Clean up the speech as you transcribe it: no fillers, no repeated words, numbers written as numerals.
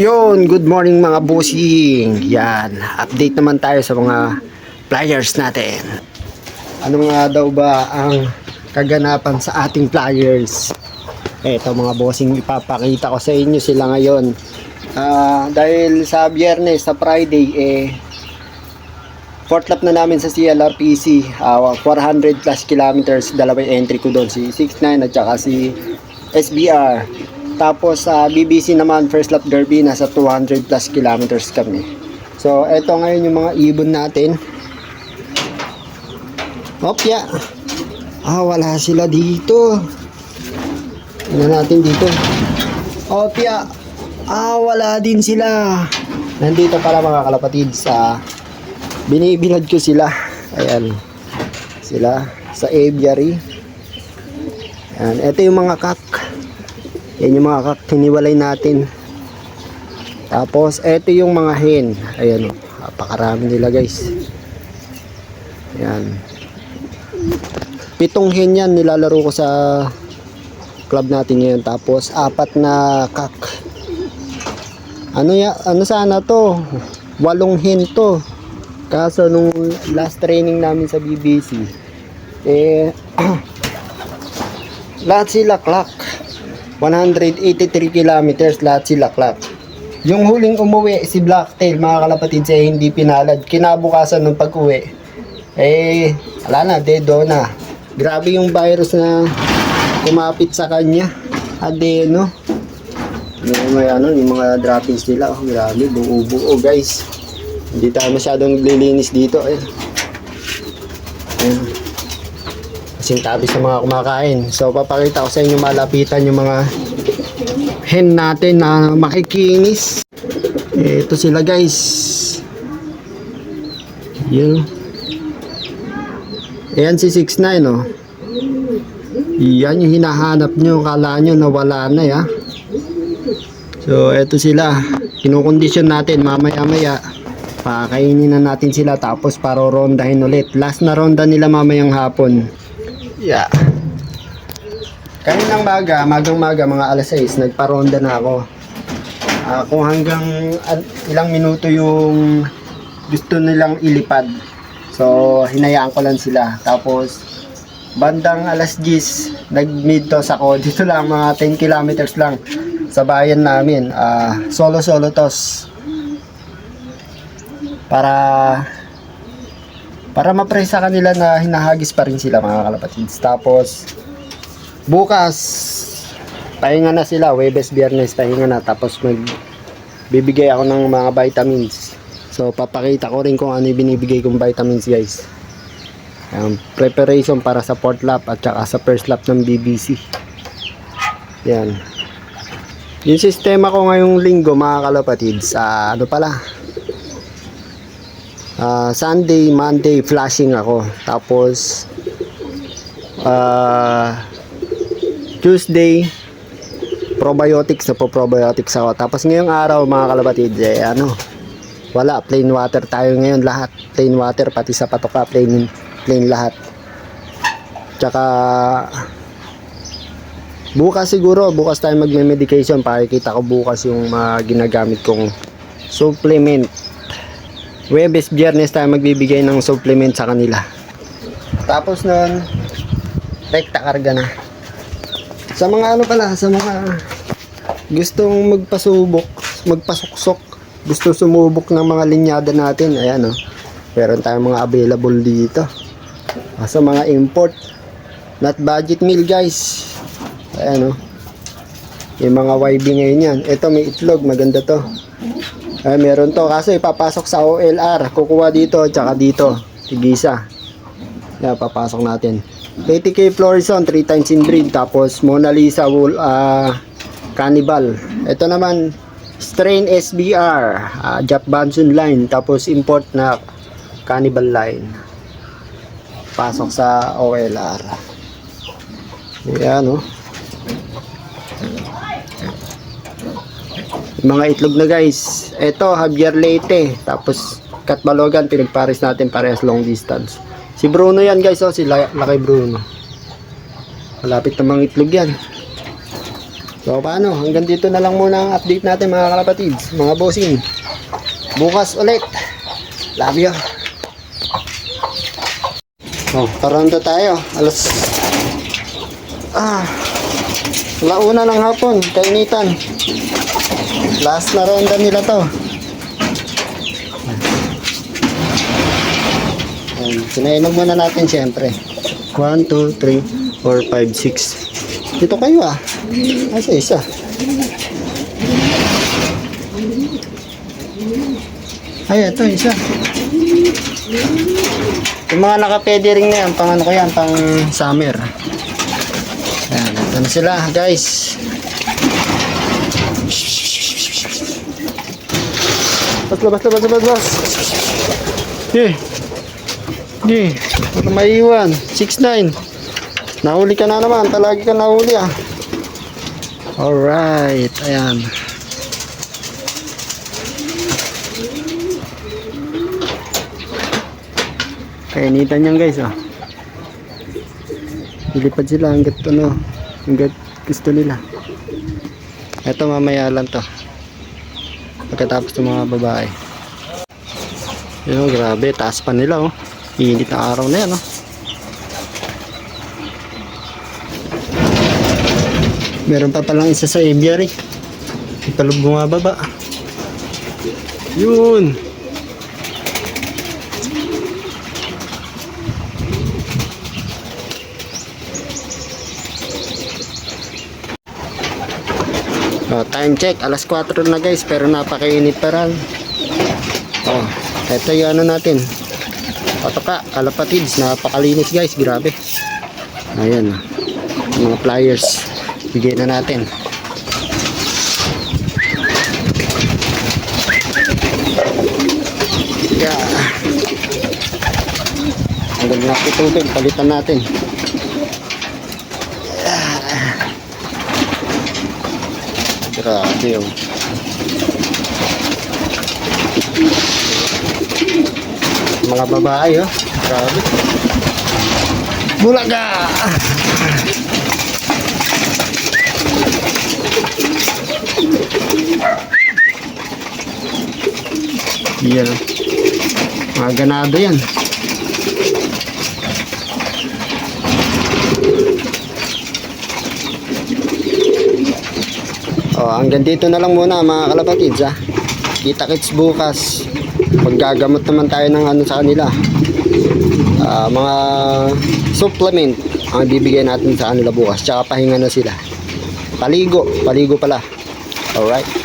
Yun, good morning mga bossing. Yan, update naman tayo sa mga flyers natin. Ano nga daw ba ang kaganapan sa ating flyers? Eto mga bossing, ipapakita ko sa inyo sila ngayon. Dahil sa Biyernes, sa Friday, fourth lap na namin sa CLRPC. 400 plus kilometers, dalawang entry ko doon, si 69 at saka si SBR. Tapos sa BBC naman, first lap derby, nasa 200 plus kilometers kami. So eto ngayon yung mga ibon natin. Opya. Wala sila dito. Tingnan natin dito. Opya. Wala din sila. Nandito para mga kalapatid sa binibilad ko sila. Ayan. Sila sa aviary. Ayan. Ito yung mga kak. Yan yung mga kak, hiniwalay natin. Tapos, eto yung mga hen. Ayan o, napakarami nila guys. Ayan. 7 hen yan, nilalaro ko sa club natin ngayon. Tapos, 4 na kak. Ano sana to? 8 hen to. Kaso, nung last training namin sa BBC, lahat sila clock. 183 kilometers, lahat sila clock. Yung huling umuwi, si Blacktail, mga kalapatid, siya hindi pinalad. Kinabukasan ng pag-uwi, wala na, dedo na. Grabe yung virus na kumapit sa kanya. Adeno. Yung mga droppings nila, grabe, buo-buo guys. Hindi tayo masyadong lilinis dito. Ayan. Kasing tabi sa mga kumakain. So papakita ko sa inyo malapitan yung mga hen natin na makikinis. Ito sila guys. Yun. Ayan si 69 oh. Yan yung hinahanap nyo. Kala nyo nawala na ya. So ito sila. Kinukondisyon natin mamaya-maya. Pakainin na natin sila tapos parorondahin ulit. Last na ronda nila mamayang hapon. Yeah. Kaninang magang-maga, mga alas 6, nagparonda na ako. Kung hanggang ilang minuto yung gusto nilang ilipad. So, hinayaan ko lang sila. Tapos, bandang alas 10, nag-mid-toss ako. Dito lang, mga 10 kilometers lang sa bayan namin. Solo-solo toss. Para ma-press sa kanila na hinahagis pa rin sila mga kalapatids. Tapos bukas pahinga na sila, Huwebes, Biyernes pahinga na. Tapos magbibigay ako ng mga vitamins. So papakita ko rin kung ano yung binibigay kong vitamins guys. Preparation para sa fourth lap at saka sa first lap ng BBC. Yan. Yung sistema ko ngayong linggo mga kalapatids, Sunday, Monday, flashing ako. Tapos Tuesday, probiotics ako. Tapos ngayong araw mga kalabatid, wala, plain water tayo ngayon lahat. Plain water, pati sa patoka, plain lahat. Tsaka bukas tayo magme-medication. Pakikita ko bukas yung ginagamit kong supplement. Huwebes, Biyernes tayo magbibigay ng supplement sa kanila. Tapos nun, rekta karga na. Sa mga sa mga gustong magpasuksok, gusto sumubok ng mga linyada natin, ayan o. Meron tayong mga available dito. Sa mga import, not budget meal guys. Ayan o. Yung mga YB ngayon yan. Ito may itlog, maganda to. Meron to, kaso ipapasok sa OLR. Kukuha dito, tsaka dito. Tigisa. Yan, papasok natin. 80K Florison, 3 times in breed. Tapos Mona Lisa Cannibal. Ito naman, strain SBR, Jack Banson line. Tapos import na Cannibal line. Pasok sa OLR. Yan, oh. Mga itlog na guys. Ito Javier Leite. Tapos Catbalogan, pinagpares natin parehas long distance. Si Bruno yan guys, si Laki Bruno. Malapit na mga itlog yan. So paano, hanggang dito na lang muna ang update natin mga kalapatids, mga bossing. Bukas ulit. Love you. Oh, karonda tayo. Alauna ng hapon, kainitan. Last na ronda nila to. Sinainog muna natin siyempre. 1, 2, 3, 4, 5, 6. Dito kayo ah. Asa isa. Ay, ito isa. Yung mga naka-pedi ring na yan, pang ano ko yan, pang summer. Ayan, ito na sila guys. Labas. Eh. Baka maiwan. 6'9". Nahuli ka na naman. Talagi ka nahuli ah. Alright. Ayan. Kainitan yan guys ah. Ilipad sila hanggat gusto nila. Ito mamaya lang to. Pagkatapos ng mga babae. Yun, grabe, taas pa nila oh. Init na araw na yan oh. Meron pa palang isa sa aviary. Ipalog bumababa. Yun. Oh, time check, alas 4 na guys, pero napakainit pa rin. Oh, ito yung ano natin. Patoka, kalapatids, napakalinis guys, grabe. Ayan, mga pliers, bigay na natin. Yeah. Ang ganda na tubig, palitan natin. Grabe yun. Mga babae oh. Grabe. Bulaga! Yan. Mga ganado yan. Oh, hanggang dito na lang muna mga kalapatids ah. Kita-kits bukas. Maggagamot naman tayo ng ano sa kanila. Mga supplement ang bibigyan natin sa kanila bukas. Tsaka pahinga na sila. Paligo pala. Alright.